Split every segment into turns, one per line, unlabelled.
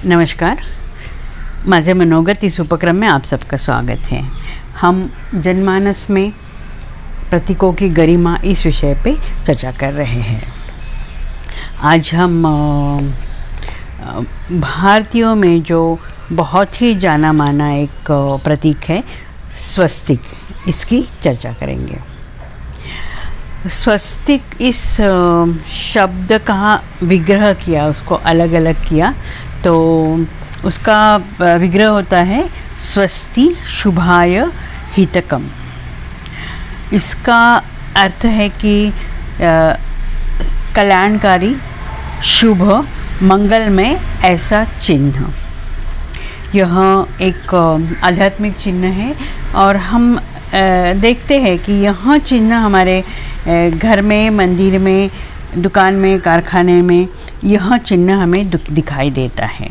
नमस्कार, माझे मनोगत इस उपक्रम में आप सबका स्वागत है। हम जनमानस में प्रतीकों की गरिमा इस विषय पे चर्चा कर रहे हैं। आज हम भारतीयों में जो बहुत ही जाना माना एक प्रतीक है स्वस्तिक, इसकी चर्चा करेंगे। स्वस्तिक इस शब्द का विग्रह किया, उसको अलग अलग किया तो उसका विग्रह होता है स्वस्ति शुभाय हितकम। इसका अर्थ है कि कल्याणकारी, शुभ, मंगलमय ऐसा चिन्ह। यह एक आध्यात्मिक चिन्ह है और हम देखते हैं कि यह चिन्ह हमारे घर में, मंदिर में, दुकान में, कारखाने में यह चिन्ह हमें दिखाई देता है।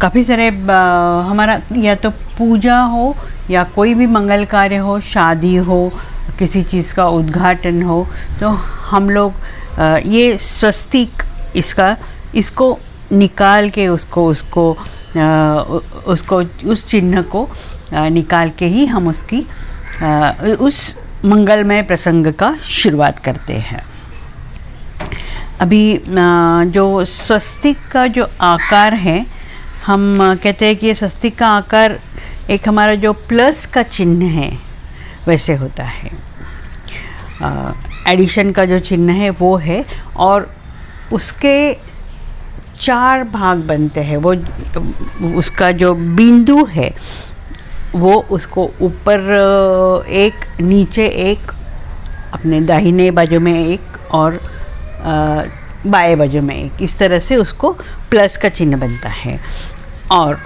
काफ़ी सारे हमारा या तो पूजा हो या कोई भी मंगल कार्य हो, शादी हो, किसी चीज़ का उद्घाटन हो, तो हम लोग ये स्वस्तिक इसको निकाल के उसको उस चिन्ह को निकाल के ही हम उस मंगलमय प्रसंग का शुरुआत करते हैं। अभी जो स्वस्तिक का जो आकार है, हम कहते हैं कि स्वस्तिक का आकार एक हमारा जो प्लस का चिन्ह है वैसे होता है। एडिशन का जो चिन्ह है वो है और उसके 4 भाग बनते हैं। वो उसका जो बिंदु है वो उसको ऊपर एक, नीचे एक, अपने दाहिने बाजू में एक और बाएं बाजू में एक, इस तरह से उसको प्लस का चिन्ह बनता है। और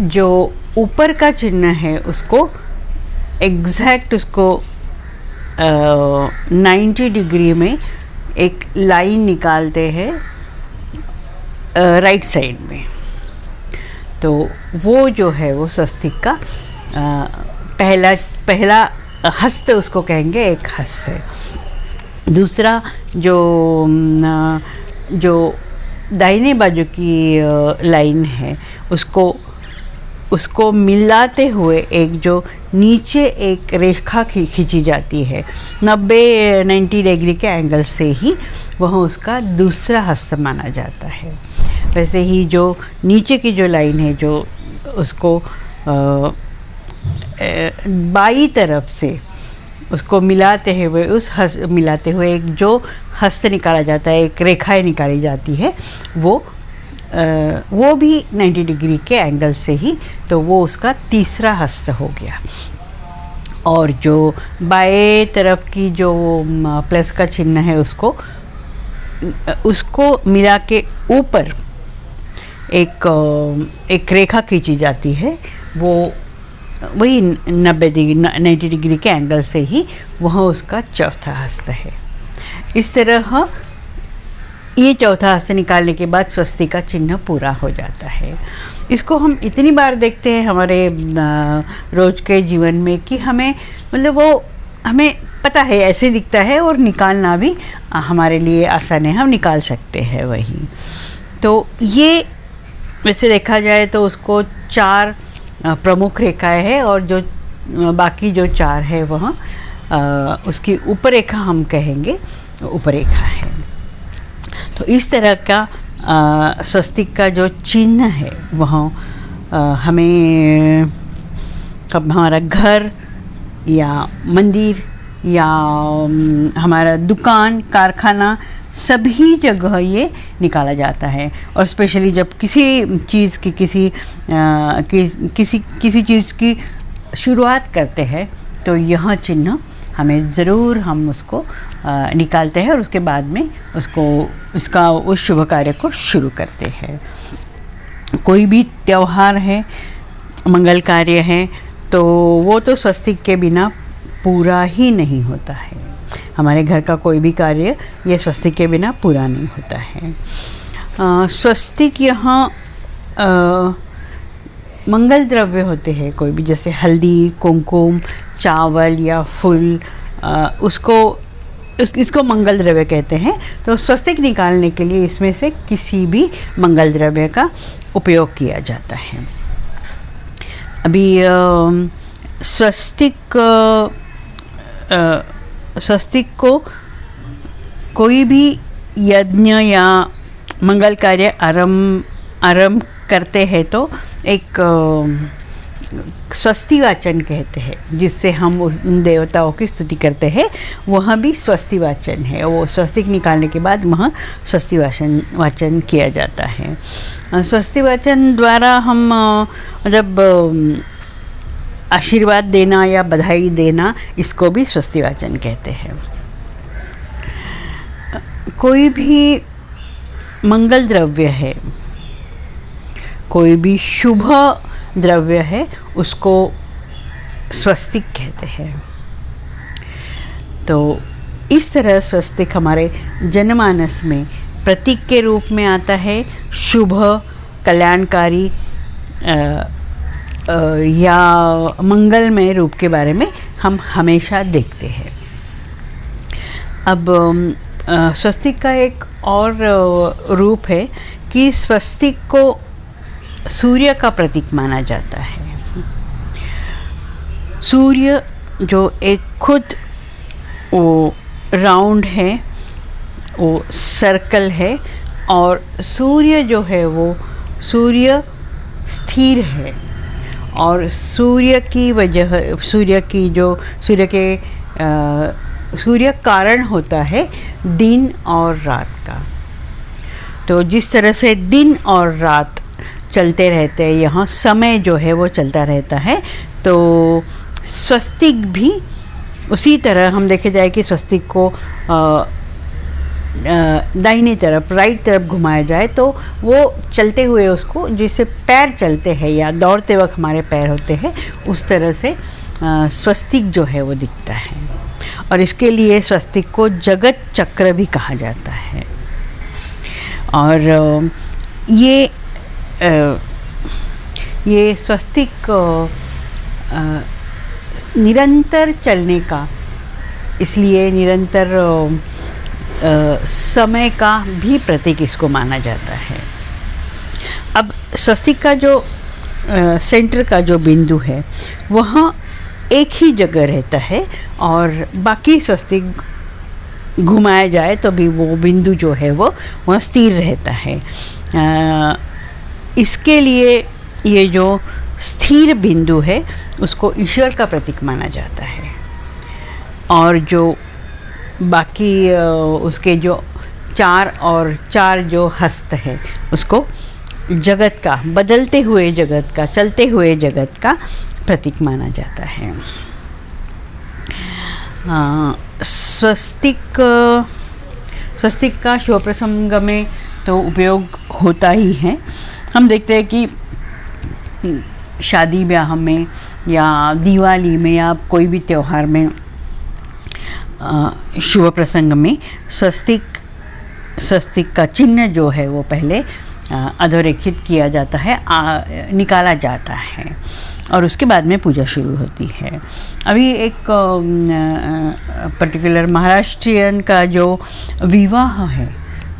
जो ऊपर का चिन्ह है उसको एग्जैक्ट 90 डिग्री में एक लाइन निकालते हैं राइट साइड में। तो वो जो है वो स्वस्तिक का पहला हस्त उसको कहेंगे, एक हस्त है। दूसरा जो दाहिने बाजू की लाइन है उसको मिलाते हुए एक जो नीचे एक रेखा खींची जाती है 90 डिग्री के एंगल से ही, वह उसका दूसरा हस्त माना जाता है। वैसे ही जो नीचे की जो लाइन है, जो उसको बाई तरफ से उसको मिलाते हुए एक जो हस्त निकाला जाता है, एक रेखाएं निकाली जाती है, वो भी 90 डिग्री के एंगल से ही, तो वो उसका तीसरा हस्त हो गया। और जो बाएं तरफ की जो प्लस का चिन्ह है उसको मिला के ऊपर एक रेखा खींची जाती है, वो वही 90 डिग्री के एंगल से ही वह उसका चौथा हस्त है। इस तरह ये चौथा हस्त निकालने के बाद स्वस्तिक का चिन्ह पूरा हो जाता है। इसको हम इतनी बार देखते हैं हमारे रोज के जीवन में कि हमें पता है ऐसे दिखता है और निकालना भी हमारे लिए आसान है, हम निकाल सकते हैं वही। तो ये वैसे देखा जाए तो उसको 4 प्रमुख रेखाएं हैं और जो बाकी जो 4 है वह उसकी ऊपर रेखा हम कहेंगे ऊपर रेखा है। तो इस तरह का स्वस्तिक का जो चिन्ह है वह हमें कब हमारा घर या मंदिर या हमारा दुकान, कारखाना, सभी जगह ये निकाला जाता है। और स्पेशली जब किसी चीज़ की किसी चीज़ की शुरुआत करते हैं तो यह चिन्ह हमें ज़रूर हम उसको निकालते हैं और उसके बाद में उस शुभ कार्य को शुरू करते हैं। कोई भी त्यौहार है, मंगल कार्य है, तो वो तो स्वस्तिक के बिना पूरा ही नहीं होता है। हमारे घर का कोई भी कार्य ये स्वस्तिक के बिना पूरा नहीं होता है। स्वस्तिक यहाँ मंगल द्रव्य होते हैं कोई भी, जैसे हल्दी, कुमकुम, चावल या फूल, उसको इसको मंगल द्रव्य कहते हैं। तो स्वस्तिक निकालने के लिए इसमें से किसी भी मंगल द्रव्य का उपयोग किया जाता है। अभी स्वस्तिक को कोई भी यज्ञ या मंगल कार्य आरंभ करते हैं तो एक स्वस्ति वाचन कहते हैं, जिससे हम उन देवताओं की स्तुति करते हैं। वह भी स्वस्ति वाचन है। वो स्वस्तिक निकालने के बाद वहाँ स्वस्ति वाचन किया जाता है। स्वस्ति वाचन द्वारा हम मतलब आशीर्वाद देना या बधाई देना, इसको भी स्वस्ति वाचन कहते हैं। कोई भी मंगल द्रव्य है, कोई भी शुभ द्रव्य है, उसको स्वस्तिक कहते हैं। तो इस तरह स्वस्तिक हमारे जनमानस में प्रतीक के रूप में आता है। शुभ, कल्याणकारी या मंगलमय रूप के बारे में हम हमेशा देखते हैं। अब स्वस्तिक का एक और रूप है कि स्वस्तिक को सूर्य का प्रतीक माना जाता है। सूर्य जो एक खुद वो राउंड है, वो सर्कल है, और सूर्य जो है वो सूर्य स्थिर है, और सूर्य की वजह सूर्य कारण होता है दिन और रात का। तो जिस तरह से दिन और रात चलते रहते हैं, यहाँ समय जो है वो चलता रहता है, तो स्वस्तिक भी उसी तरह हम देखे जाए कि स्वस्तिक को दाहिनी तरफ, राइट तरफ घुमाया जाए तो वो चलते हुए, उसको जैसे पैर चलते हैं या दौड़ते वक्त हमारे पैर होते हैं, उस तरह से स्वस्तिक जो है वो दिखता है। और इसके लिए स्वस्तिक को जगत चक्र भी कहा जाता है। और ये स्वस्तिक निरंतर चलने का, इसलिए निरंतर समय का भी प्रतीक इसको माना जाता है। अब स्वस्तिक का जो सेंटर का जो बिंदु है वहाँ एक ही जगह रहता है, और बाकी स्वस्तिक घुमाया जाए तो भी वो बिंदु जो है वो वहाँ स्थिर रहता है। इसके लिए ये जो स्थिर बिंदु है उसको ईश्वर का प्रतीक माना जाता है, और जो बाकी उसके जो चार जो हस्त है उसको जगत का, बदलते हुए जगत का, चलते हुए जगत का प्रतीक माना जाता है। स्वस्तिक का शुभ प्रसंग में तो उपयोग होता ही है। हम देखते हैं कि शादी ब्याह में या दिवाली में या कोई भी त्यौहार में शुभ प्रसंग में स्वस्तिक का चिन्ह जो है वो पहले अधोरेखित किया जाता है, निकाला जाता है, और उसके बाद में पूजा शुरू होती है। अभी एक पर्टिकुलर महाराष्ट्रियन का जो विवाह है,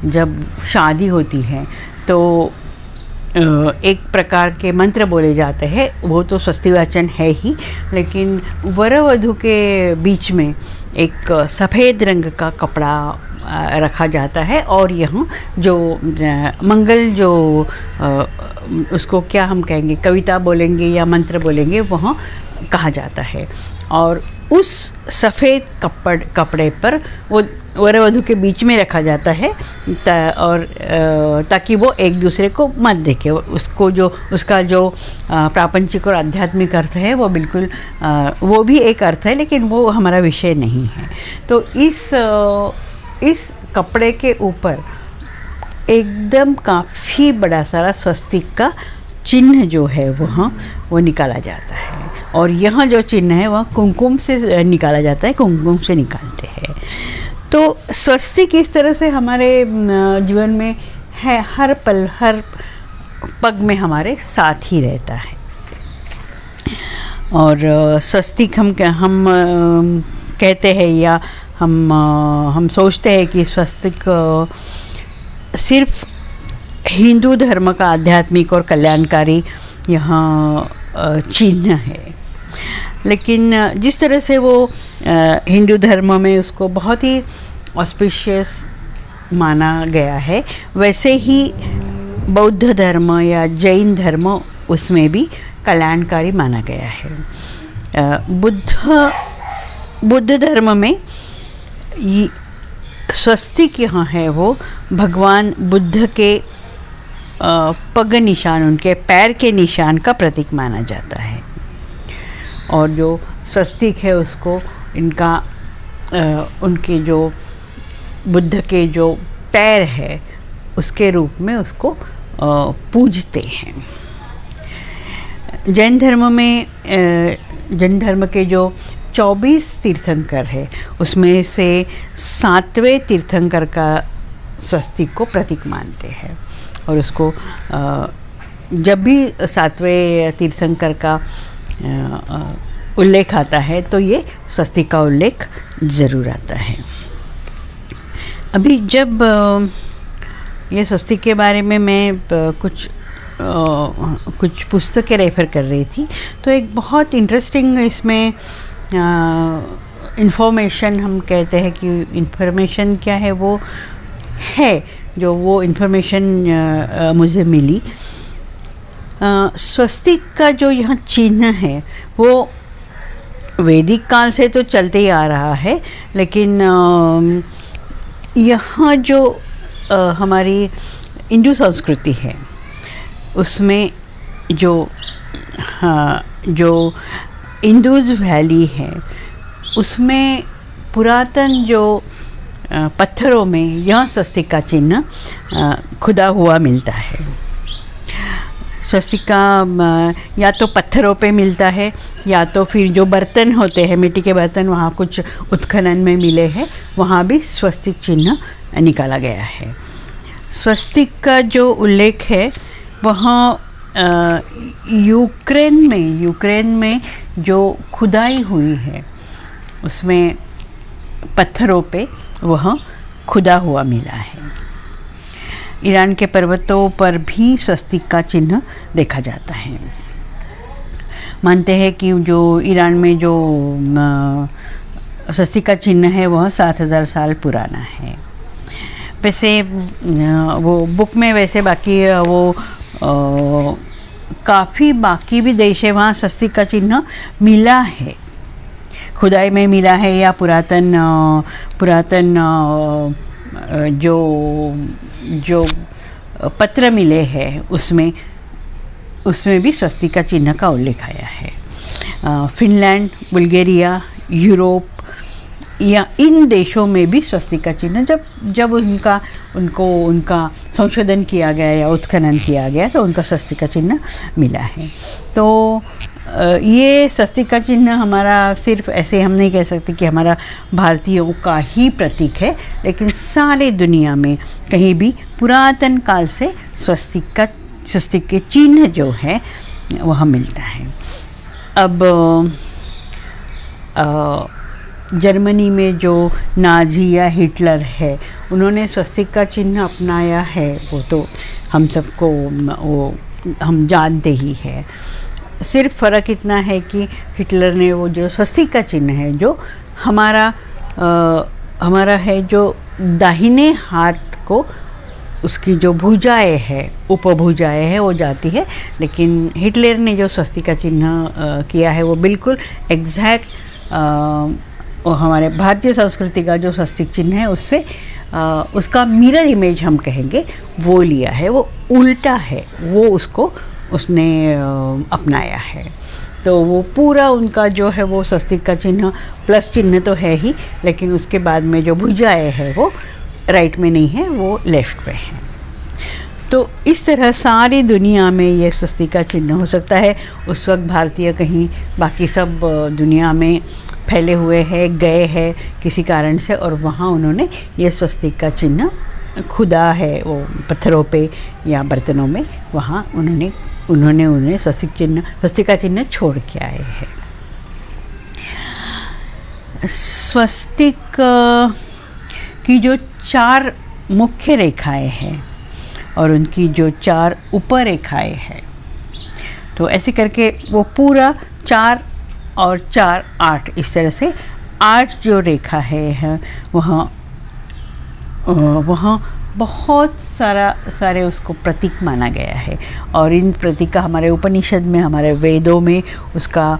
जब शादी होती है तो एक प्रकार के मंत्र बोले जाते हैं। वो तो स्वस्ति वाचन है ही, लेकिन वर वधू के बीच में एक सफ़ेद रंग का कपड़ा रखा जाता है, और यहाँ जो मंगल जो उसको क्या हम कहेंगे, कविता बोलेंगे या मंत्र बोलेंगे, वहाँ कहा जाता है। और उस सफ़ेद कपड़े पर वो वर वधू के बीच में रखा जाता है, और ताकि वो एक दूसरे को मत देखे। उसका जो प्रापंचिक और आध्यात्मिक अर्थ है वो बिल्कुल वो भी एक अर्थ है, लेकिन वो हमारा विषय नहीं है। तो इस कपड़े के ऊपर एकदम काफ़ी बड़ा सारा स्वस्तिक का चिन्ह जो है वो निकाला जाता है, और यहाँ जो चिन्ह है वह कुमकुम से निकाला जाता है, कुमकुम से निकालते हैं। तो स्वस्तिक इस तरह से हमारे जीवन में है, हर पल हर पग में हमारे साथ ही रहता है। और स्वस्तिक हम कहते हैं या हम सोचते हैं कि स्वस्तिक सिर्फ हिंदू धर्म का आध्यात्मिक और कल्याणकारी यहाँ चिन्ह है, लेकिन जिस तरह से वो हिंदू धर्म में उसको बहुत ही ऑस्पिशियस माना गया है, वैसे ही बौद्ध धर्म या जैन धर्म उसमें भी कल्याणकारी माना गया है। बुद्ध धर्म में स्वस्तिक यहाँ है वो भगवान बुद्ध के पग निशान, उनके पैर के निशान का प्रतीक माना जाता है, और जो स्वस्तिक है उसको इनका उनके जो बुद्ध के जो पैर है उसके रूप में उसको पूजते हैं। जैन धर्म के जो 24 तीर्थंकर है उसमें से 7वें तीर्थंकर का स्वस्तिक को प्रतीक मानते हैं, और उसको जब भी 7वें तीर्थंकर का उल्लेख आता है तो ये स्वस्तिक का उल्लेख ज़रूर आता है। अभी जब ये स्वस्तिक के बारे में मैं कुछ पुस्तकें रेफ़र कर रही थी, तो एक बहुत इंटरेस्टिंग इसमें इन्फॉर्मेशन, हम कहते हैं कि इन्फॉर्मेशन क्या है, वो है जो वो इन्फॉर्मेशन मुझे मिली। स्वस्तिक का जो यहाँ चिन्ह है वो वैदिक काल से तो चलते ही आ रहा है, लेकिन यहाँ जो हमारी हिंदू संस्कृति है उसमें जो इंदुज़ वैली है उसमें पुरातन जो पत्थरों में यह स्वस्तिक का चिन्ह खुदा हुआ मिलता है। स्वस्तिक का या तो पत्थरों पे मिलता है या तो फिर जो बर्तन होते हैं, मिट्टी के बर्तन, वहाँ कुछ उत्खनन में मिले हैं, वहाँ भी स्वस्तिक चिन्ह निकाला गया है। स्वस्तिक का जो उल्लेख है वहाँ यूक्रेन में जो खुदाई हुई है उसमें पत्थरों पे वह खुदा हुआ मिला है। ईरान के पर्वतों पर भी स्वस्तिक का चिन्ह देखा जाता है। मानते हैं कि जो ईरान में जो स्वस्तिक का चिन्ह है वह 7000 साल पुराना है। वैसे वो बुक में वैसे बाकी वो काफ़ी बाकी भी देश है वहाँ स्वस्तिक का चिन्ह मिला है, खुदाई में मिला है, या पुरातन जो पत्र मिले हैं उसमें भी स्वस्तिक का चिन्ह का उल्लेख आया है। फिनलैंड, बुल्गारिया, यूरोप या इन देशों में भी स्वस्तिक का चिन्ह जब उनका संशोधन किया गया या उत्खनन किया गया तो उनका स्वस्तिक का चिन्ह मिला है। तो ये स्वस्तिक का चिन्ह हमारा सिर्फ ऐसे हम नहीं कह सकते कि हमारा भारतीयों का ही प्रतीक है, लेकिन सारे दुनिया में कहीं भी पुरातन काल से स्वस्तिक के चिन्ह जो है वह मिलता है। अब जर्मनी में जो नाज़ी या हिटलर है उन्होंने स्वस्तिक का चिन्ह अपनाया है, वो तो हम सबको हम जानते ही है। सिर्फ फ़र्क इतना है कि हिटलर ने वो जो स्वस्तिक का चिन्ह है जो हमारा है, जो दाहिने हाथ को उसकी जो भुजाएं है, उपभुजाएं है वो जाती है, लेकिन हिटलर ने जो स्वस्तिक का चिन्ह किया है वो बिल्कुल एग्जैक्ट हमारे भारतीय संस्कृति का जो स्वस्तिक चिन्ह है उससे उसका मिरर इमेज हम कहेंगे वो लिया है, वो उल्टा है, वो उसने अपनाया है। तो वो पूरा उनका जो है वो स्वस्तिक का चिन्ह प्लस चिन्ह तो है ही, लेकिन उसके बाद में जो भुजाएं है वो राइट में नहीं है, वो लेफ़्ट पे है। तो इस तरह सारी दुनिया में ये स्वस्तिक का चिन्ह हो सकता है। उस वक्त भारतीय कहीं बाकी सब दुनिया में फैले हुए हैं, गए हैं किसी कारण से, और वहाँ उन्होंने ये स्वस्तिक का चिन्ह खुदा है वो पत्थरों पे या बर्तनों में, वहाँ उन्होंने स्वस्तिक का चिन्ह छोड़ के आए हैं। स्वस्तिक की जो 4 मुख्य रेखाएं हैं और उनकी जो 4 उपरेखाएं हैं, तो ऐसे करके वो पूरा 4 और 4 8, इस तरह से 8 जो रेखा है वहाँ बहुत सारे उसको प्रतीक माना गया है। और इन प्रतीक का हमारे उपनिषद में, हमारे वेदों में उसका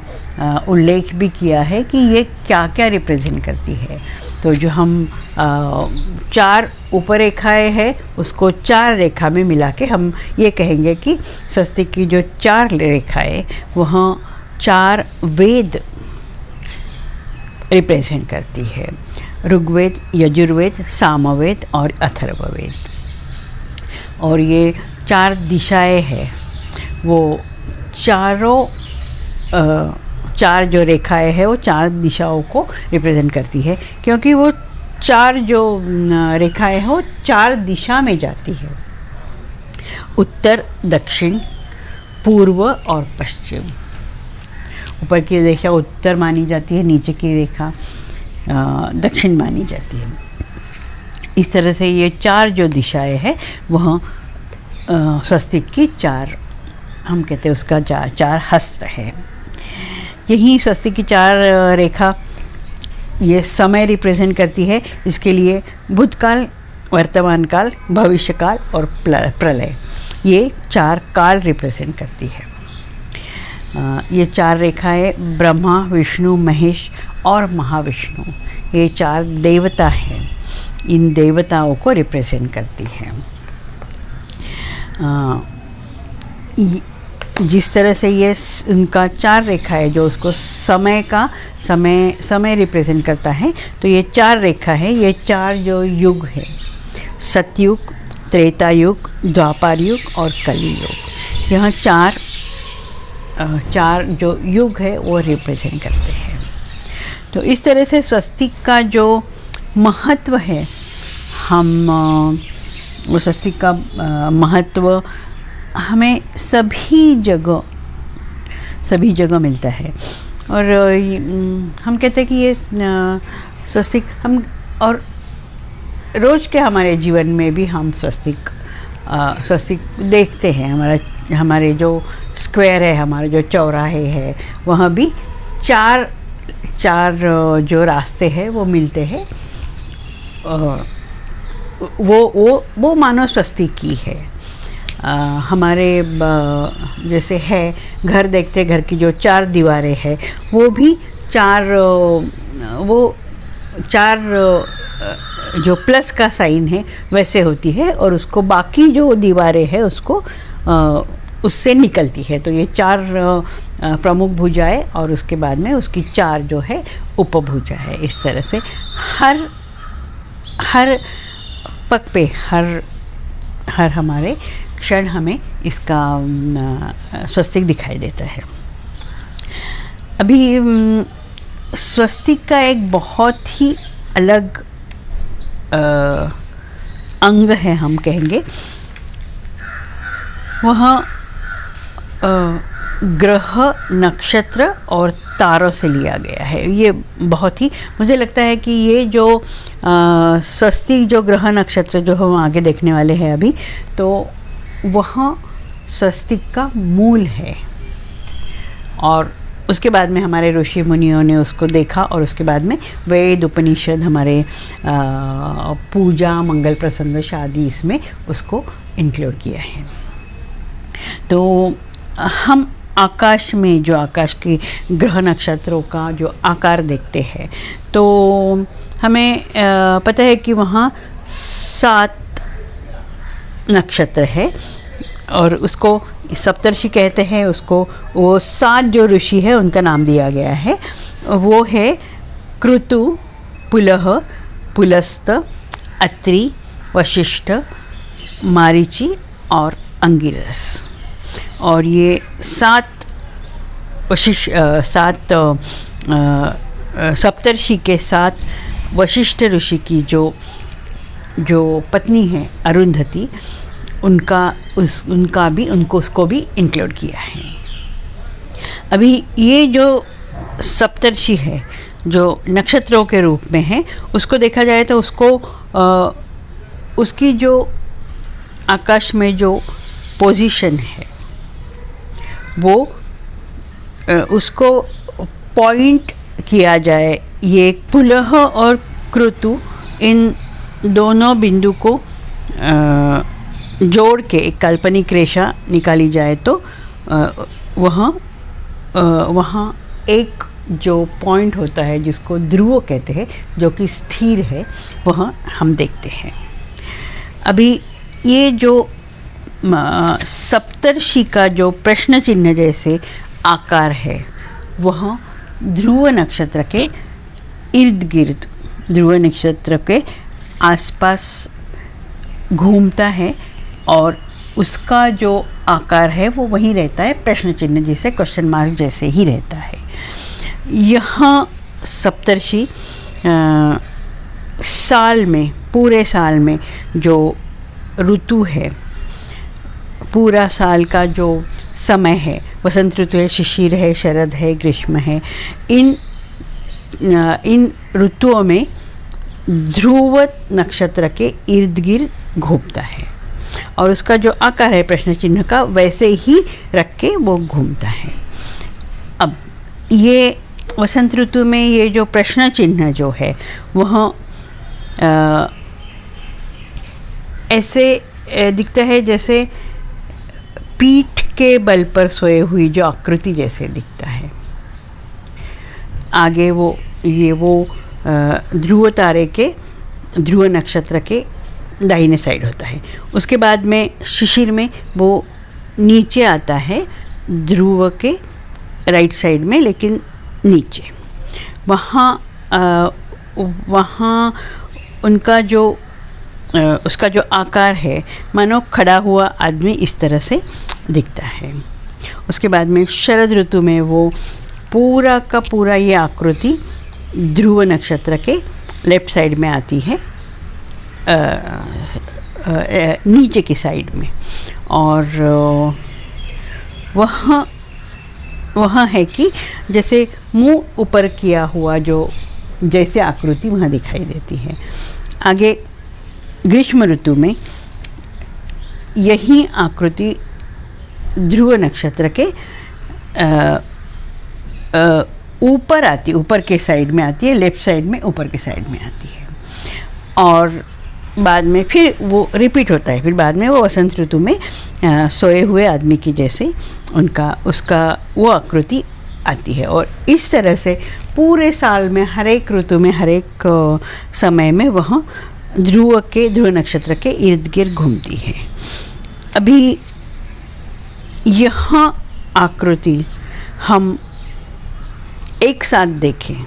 उल्लेख भी किया है कि ये क्या क्या रिप्रेजेंट करती है। तो जो हम 4 उपरेखाएं हैं उसको 4 रेखा में मिला के हम ये कहेंगे कि स्वस्तिक की जो 4 रेखाएं वहाँ 4 वेद रिप्रेजेंट करती है, ऋग्वेद, यजुर्वेद, सामवेद और अथर्ववेद। और ये 4 दिशाएं हैं, वो चारों 4 जो रेखाएं हैं वो 4 दिशाओं को रिप्रेजेंट करती है, क्योंकि वो 4 जो रेखाएं हैं वो 4 दिशा में जाती है, उत्तर, दक्षिण, पूर्व और पश्चिम। ऊपर की रेखा उत्तर मानी जाती है, नीचे की रेखा दक्षिण मानी जाती है। इस तरह से ये 4 जो दिशाएं हैं वह स्वस्तिक की 4, हम कहते हैं उसका 4 हस्त है। यही स्वस्तिक की 4 रेखा ये समय रिप्रेजेंट करती है। इसके लिए भूतकाल, वर्तमान काल, भविष्य काल और प्रलय, ये 4 काल रिप्रेजेंट करती है। ये 4 रेखाएं ब्रह्मा, विष्णु, महेश और महाविष्णु, ये 4 देवता हैं, इन देवताओं को रिप्रेजेंट करती हैं। जिस तरह से ये उनका 4 रेखाएं जो उसको समय रिप्रेजेंट करता है, तो ये 4 रेखा है, ये 4 जो युग है, सतयुग, त्रेता युग, द्वापर युग और कली युग, यहाँ 4 जो युग है वो रिप्रेजेंट करते हैं। तो इस तरह से स्वस्तिक का जो महत्व है, हम वो स्वस्तिक का महत्व हमें सभी जगह मिलता है। और हम कहते हैं कि ये स्वस्तिक हम और रोज़ के हमारे जीवन में भी हम स्वस्तिक देखते हैं। हमारे जो स्क्वायर है, हमारे जो चौराहे है, वहाँ भी 4 जो रास्ते हैं वो मिलते हैं। वो मानो स्वस्तिक की है। हमारे जैसे है घर देखते, घर की जो 4 दीवारें हैं वो भी 4 जो प्लस का साइन है वैसे होती है, और उसको बाकी जो दीवारें हैं उसको उससे निकलती है। तो ये 4 प्रमुख भुजाएं और उसके बाद में उसकी 4 जो है उपभुजा है। इस तरह से हर पग पे, हर हमारे क्षण हमें इसका स्वस्तिक दिखाई देता है। अभी स्वस्तिक का एक बहुत ही अलग अंग है, हम कहेंगे, वह ग्रह, नक्षत्र और तारों से लिया गया है। ये बहुत ही, मुझे लगता है कि ये जो स्वस्तिक जो ग्रह नक्षत्र जो हम आगे देखने वाले हैं अभी, तो वह स्वस्तिक का मूल है। और उसके बाद में हमारे ऋषि मुनियों ने उसको देखा, और उसके बाद में वेद, उपनिषद, हमारे पूजा, मंगल प्रसंग, शादी, इसमें उसको इंक्लूड किया है। तो हम आकाश में जो आकाश के ग्रह नक्षत्रों का जो आकार देखते हैं, तो हमें पता है कि वहाँ 7 नक्षत्र है, और उसको सप्तर्षि कहते हैं। उसको वो 7 जो ऋषि है उनका नाम दिया गया है। वो है क्रतु, पुलह, पुलस्त, अत्रि, वशिष्ठ, मारीचि और अंगिरस। और ये 7 सप्तर्षि के 7 वशिष्ठ ऋषि की जो पत्नी है अरुंधति, उसको भी इंक्लूड किया है। अभी ये जो सप्तर्षि है जो नक्षत्रों के रूप में है, उसको देखा जाए तो उसको उसकी जो आकाश में जो पोजीशन है वो उसको पॉइंट किया जाए। ये पुलह और क्रतु इन दोनों बिंदु को जोड़ के एक काल्पनिक रेखा निकाली जाए तो वहाँ एक जो पॉइंट होता है जिसको ध्रुव कहते हैं, जो कि स्थिर है, वह हम देखते हैं। अभी ये जो सप्तर्षि का जो प्रश्न चिन्ह जैसे आकार है वह ध्रुव नक्षत्र के इर्द गिर्द, ध्रुव नक्षत्र के आसपास घूमता है और उसका जो आकार है वो वही रहता है, प्रश्न चिन्ह जैसे, क्वेश्चन मार्क जैसे ही रहता है। यहाँ सप्तर्षि साल में, पूरे साल में जो ऋतु है, पूरा साल का जो समय है, वसंत ऋतु है, शिशिर है, शरद है, ग्रीष्म है, इन ऋतुओं में ध्रुव नक्षत्र के इर्द गिर्द घूमता है और उसका जो आकार है प्रश्न चिन्ह का वैसे ही रख के वो घूमता है। अब ये वसंत ऋतु में ये जो प्रश्न चिन्ह जो है वह ऐसे दिखता है जैसे पीठ के बल पर सोए हुई जो आकृति जैसे दिखता है। आगे वो ध्रुव तारे के, ध्रुव नक्षत्र के दाहिने साइड होता है। उसके बाद में शिशिर में वो नीचे आता है ध्रुव के राइट साइड में, लेकिन नीचे। वहाँ उनका जो उसका जो आकार है मानो खड़ा हुआ आदमी इस तरह से दिखता है। उसके बाद में शरद ऋतु में वो पूरा का पूरा ये आकृति ध्रुव नक्षत्र के लेफ्ट साइड में आती है, नीचे की साइड में, और वहाँ है कि जैसे मुंह ऊपर किया हुआ जो जैसे आकृति वहाँ दिखाई देती है। आगे ग्रीष्म ऋतु में यही आकृति ध्रुव नक्षत्र के ऊपर आती, ऊपर के साइड में आती है, लेफ्ट साइड में ऊपर के साइड में आती है, और बाद में फिर वो रिपीट होता है। फिर बाद में वो वसंत ऋतु में सोए हुए आदमी की जैसे उसका वो आकृति आती है। और इस तरह से पूरे साल में हर एक ऋतु में, हर एक समय में वह ध्रुव नक्षत्र के इर्द गिर्द घूमती है। अभी यह आकृति हम एक साथ देखें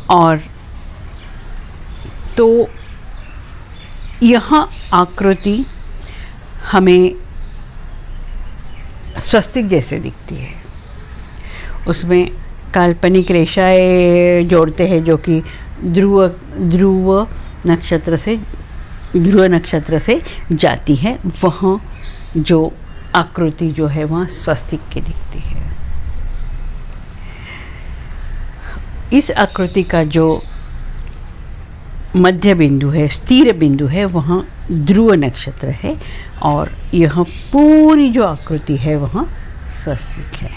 और तो यह आकृति हमें स्वस्तिक जैसे दिखती है। उसमें काल्पनिक रेखाएं जोड़ते हैं जो कि ध्रुव नक्षत्र से जाती है। वह जो आकृति जो है वह स्वस्तिक की दिखती है। इस आकृति का जो मध्य बिंदु है, स्थिर बिंदु है, वह ध्रुव नक्षत्र है और यह पूरी जो आकृति है वह स्वस्तिक है।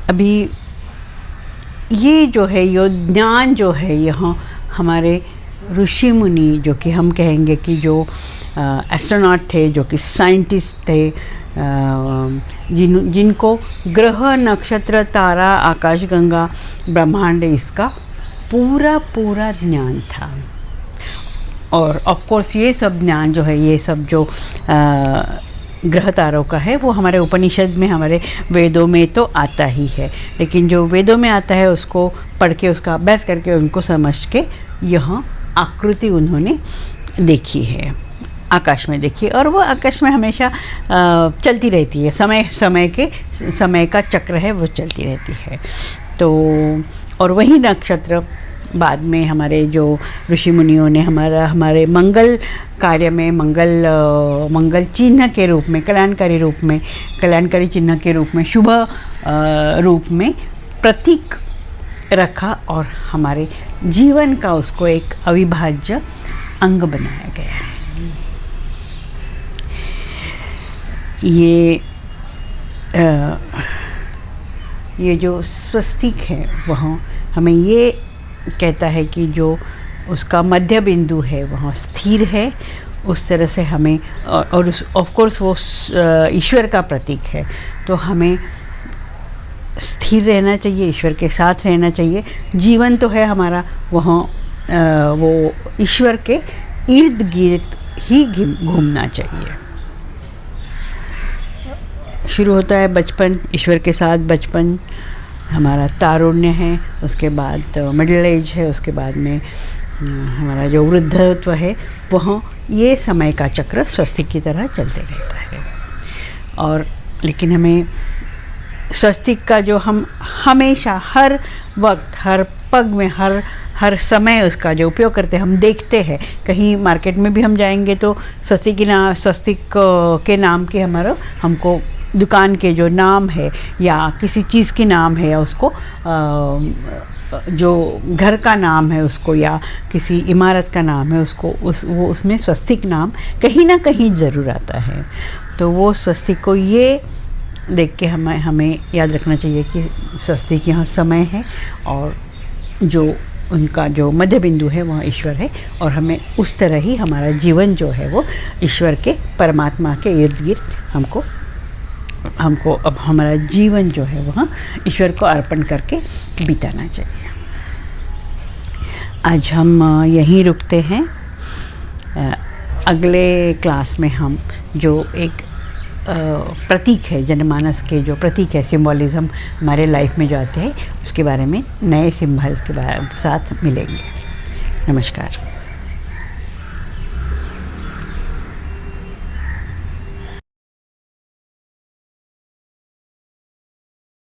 अभी ये जो है, ये ज्ञान जो है, यह हमारे ऋषि मुनि, जो कि हम कहेंगे कि जो एस्ट्रोनॉट थे, जो कि साइंटिस्ट थे, जिनको ग्रह, नक्षत्र, तारा, आकाशगंगा, ब्रह्मांड, इसका पूरा ज्ञान था। और ऑफ कोर्स ये सब ज्ञान जो है, ये सब जो ग्रह तारों का है, वो हमारे उपनिषद में, हमारे वेदों में तो आता ही है, लेकिन जो वेदों में आता है उसको पढ़ के, उसका अभ्यास करके, उनको समझ के यह आकृति उन्होंने देखी है, आकाश में देखी, और वो आकाश में हमेशा चलती रहती है। समय का चक्र है, वो चलती रहती है। तो और वही नक्षत्र बाद में हमारे जो ऋषि मुनियों ने हमारे मंगल कार्य में, मंगल चिन्ह के रूप में, कल्याणकारी चिन्ह के रूप में, शुभ रूप में प्रतीक रखा और हमारे जीवन का उसको एक अविभाज्य अंग बनाया गया है। ये जो स्वस्तिक है वह हमें ये कहता है कि जो उसका मध्य बिंदु है वह स्थिर है, उस तरह से हमें और उस ऑफ कोर्स वो ईश्वर का प्रतीक है, तो हमें स्थिर रहना चाहिए, ईश्वर के साथ रहना चाहिए। जीवन तो है हमारा वो ईश्वर के इर्द गिर्द ही घूमना चाहिए। शुरू होता है बचपन, ईश्वर के साथ बचपन, हमारा तारुण्य है, उसके बाद मिडिल एज है, उसके बाद में हमारा जो वृद्धत्व है वह ये समय का चक्र स्वस्तिक की तरह चलते रहता है। और लेकिन हमें स्वस्तिक का जो हम हमेशा हर वक्त हर पग में हर समय उसका जो उपयोग करते हैं, हम देखते हैं कहीं मार्केट में भी हम जाएंगे तो स्वस्तिक के नाम के हमको दुकान के जो नाम है या किसी चीज़ के नाम है या उसको जो घर का नाम है उसको या किसी इमारत का नाम है उसको उसमें स्वस्तिक नाम कहीं ना कहीं ज़रूर आता है। तो वो स्वस्तिक को ये देख के हमें याद रखना चाहिए कि स्वस्तिक यहाँ समय है और जो उनका जो मध्य बिंदु है वह ईश्वर है, और हमें उस तरह ही हमारा जीवन जो है वो ईश्वर के परमात्मा के इर्द गिर्द हमको अब हमारा जीवन जो है वह ईश्वर को अर्पण करके बिताना चाहिए। आज हम यहीं रुकते हैं। अगले क्लास में हम जो एक प्रतीक है, जनमानस के जो प्रतीक है, सिंबॉलिज्म हमारे लाइफ में जो आते हैं उसके बारे में नए सिंबल के साथ मिलेंगे। नमस्कार।